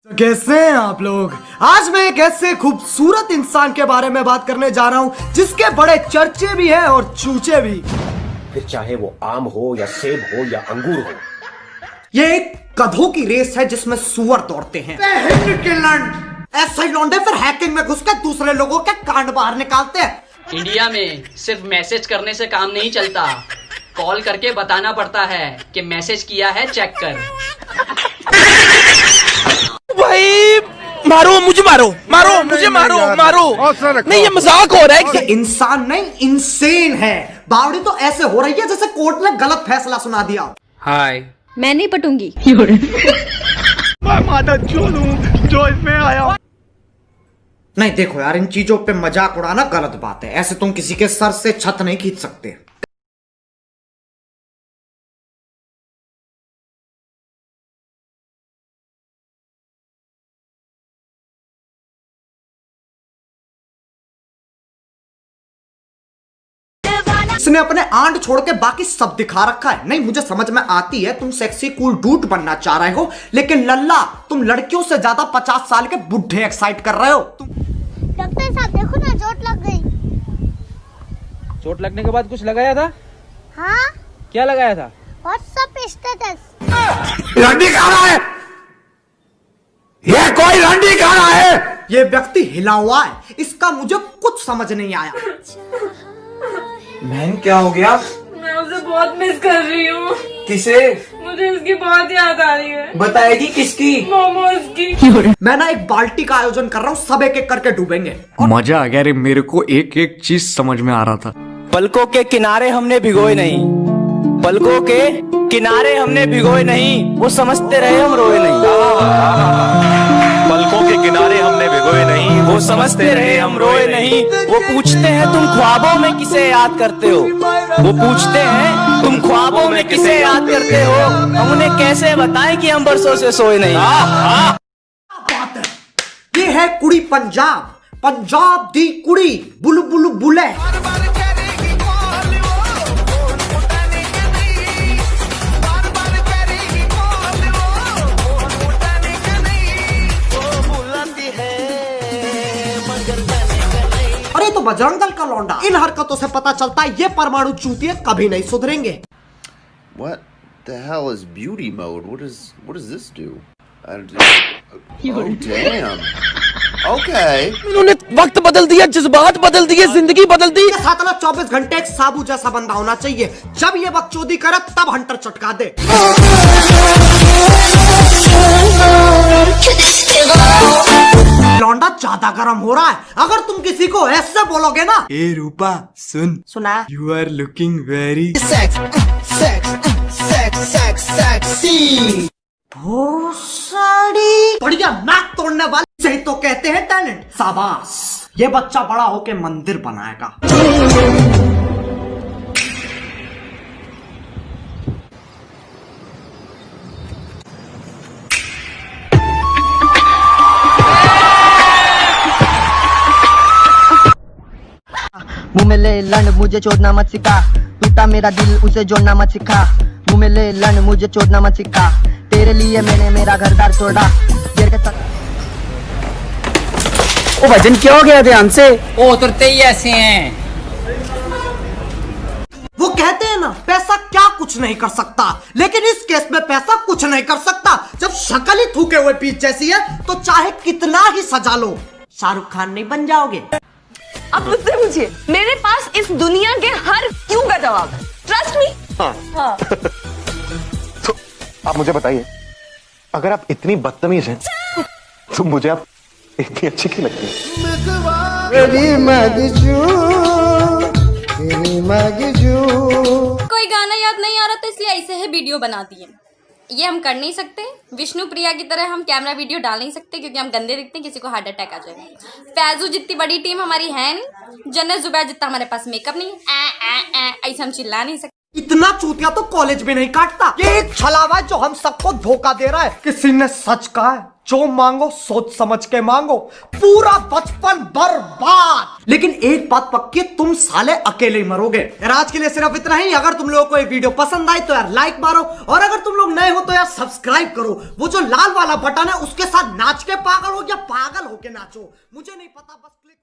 तो कैसे हैं आप लोग। आज मैं एक ऐसे खूबसूरत इंसान के बारे में बात करने जा रहा हूं जिसके बड़े चर्चे भी हैं और चूचे भी। फिर चाहे वो आम हो या सेब हो या अंगूर हो। ये एक गधों की रेस है जिसमें सुअर दौड़ते हैं। ऐसा ही लौंडे फिर हैकिंग में घुस कर दूसरे लोगों के कांड बाहर निकालते हैं। इंडिया में सिर्फ मैसेज करने से काम नहीं चलता, कॉल करके बताना पड़ता है कि मैसेज किया है, चेक कर। भाई मारो मुझे, मारो मुझे, मारो नहीं, ये मजाक हो रहा है। ये इंसान नहीं इंसेन है। बावड़ी तो ऐसे हो रही है जैसे कोर्ट ने गलत फैसला सुना दिया। हाय, मैं नहीं पटूंगी। मैं माता चूलूं जो इसमें आया। नहीं देखो यार, इन चीजों पे मजाक उड़ाना गलत बात है। ऐसे तुम किसी के सर से छत नहीं खींच सकते। इसने अपने आंट छोड़ के बाकी सब दिखा रखा है। नहीं, मुझे समझ में आती है तुम सेक्सी कूल डूड बनना चाह रहे हो, लेकिन लल्ला तुम लड़कियों से ज्यादा 50 साल के बुढ़े एक्साइट कर रहे हो। डॉक्टर साहब देखो ना, चोट लग गई। चोट लगने के बाद कुछ लगाया था? हाँ, क्या लगाया था? WhatsApp status. रंडी कहाँ रहा है? ये कोई रंडी कहाँ रहा है? ये व्यक्ति हिला हुआ है, इसका मुझे कुछ समझ नहीं आया। बहन क्या हो गया? मैं उसे बहुत मिस कर रही हूँ। किसे? मुझे उसकी बहुत याद आ रही है। बताएगी किसकी? मोमोज की। मैं ना एक बाल्टी का आयोजन कर रहा हूँ, सब एक एक करके डूबेंगे। मजा आ गया रे, मेरे को एक एक चीज समझ में आ रहा था। पलकों के किनारे हमने भिगोए नहीं, पलकों के किनारे हमने भिगोए नहीं, वो समझते रहे हम रोए नहीं। पलकों के किनारे हमने भिगोए नहीं, वो समझते रहे हम रोए नहीं। वो पूछते हैं तुम ख्वाबों में किसे याद करते हो, वो पूछते हैं तुम ख्वाबों में किसे याद करते हो, हम उन्हें कैसे बताएं कि हम बरसों से सोए नहीं। बात है, ये है कुड़ी पंजाब, पंजाब दी कुड़ी बुलबुल बुले। अरे तो बजरंग दल का लौंडा। इन हरकतों से पता चलता है ये परमाणु चूतिए कभी नहीं सुधरेंगे। What the hell is beauty mode? What does this do? Oh damn. Okay. इन्होंने वक्त बदल दिया, जज्बात बदल दिए, जिंदगी बदल दी। के साथ 24 घंटे एक साबू जैसा बंदा होना चाहिए। जब ये बकचोदी करे तब हंटर चटका दे। लौंडा ज्यादा गर्म हो रहा है। अगर तुम किसी को ऐसे बोलोगे ना, ए रूपा सुन, सुना, यू आर लुकिंग वेरी भोसड़ी, बढ़िया नाक तोड़ने वाले से तो कहते हैं टैलेंट। शाबाश, ये बच्चा बड़ा होके मंदिर बनाएगा। मुंह में ले लन मुझे छोड़ना मत सिखा, टूटा मेरा दिल उसे जोड़ना मत सिखा। मुंह में ले लन मुझे छोड़ना मत सिखा, तेरे लिए मैंने मेरा घर दार छोड़ा। ओ भजन क्या हो गया ध्यान से? वो उतरते ही ऐसे हैं। वो कहते हैं ना, पैसा क्या कुछ नहीं कर सकता, लेकिन इस केस में पैसा कुछ नहीं कर सकता। जब शक्ल ही थूके हुए पीच जैसी है तो चाहे कितना ही सजा लो, शाहरुख खान नहीं बन जाओगे। अब मुझसे पूछिए, मेरे पास इस दुनिया के हर क्यों का जवाब है। Trust me. हाँ। तो आप मुझे बताइए, अगर आप इतनी बदतमीज हैं तो मुझे आप इतनी अच्छी क्यों लगती है? कोई गाना याद नहीं आ रहा था इसलिए ऐसे ही वीडियो बना दिए। ये हम कर नहीं सकते, विष्णु प्रिया की तरह हम कैमरा वीडियो डाल नहीं सकते क्योंकि हम गंदे दिखते हैं, किसी को हार्ट अटैक आ जाएगा। फैजू जितनी बड़ी टीम हमारी है नहीं, जन्नत जुबैर जितना हमारे पास मेकअप नहीं है, ऐसे हम चिल्ला नहीं सकते। इतना चूतिया तो कॉलेज में नहीं काटता। ये एक छलावा है जो हम सबको धोखा दे रहा है। किसी ने सच कहा है, जो मांगो सोच समझ के मांगो, पूरा बचपन बर्बाद। लेकिन एक बात पक्की, तुम साले अकेले ही मरोगे। यार आज के लिए सिर्फ इतना ही। अगर तुम लोगों को ये वीडियो पसंद आई तो यार लाइक मारो, और अगर तुम लोग नए हो तो यार सब्सक्राइब करो। वो जो लाल वाला बटन है उसके साथ नाच के पागल हो या पागल होके नाचो, मुझे नहीं पता, बस क्लिक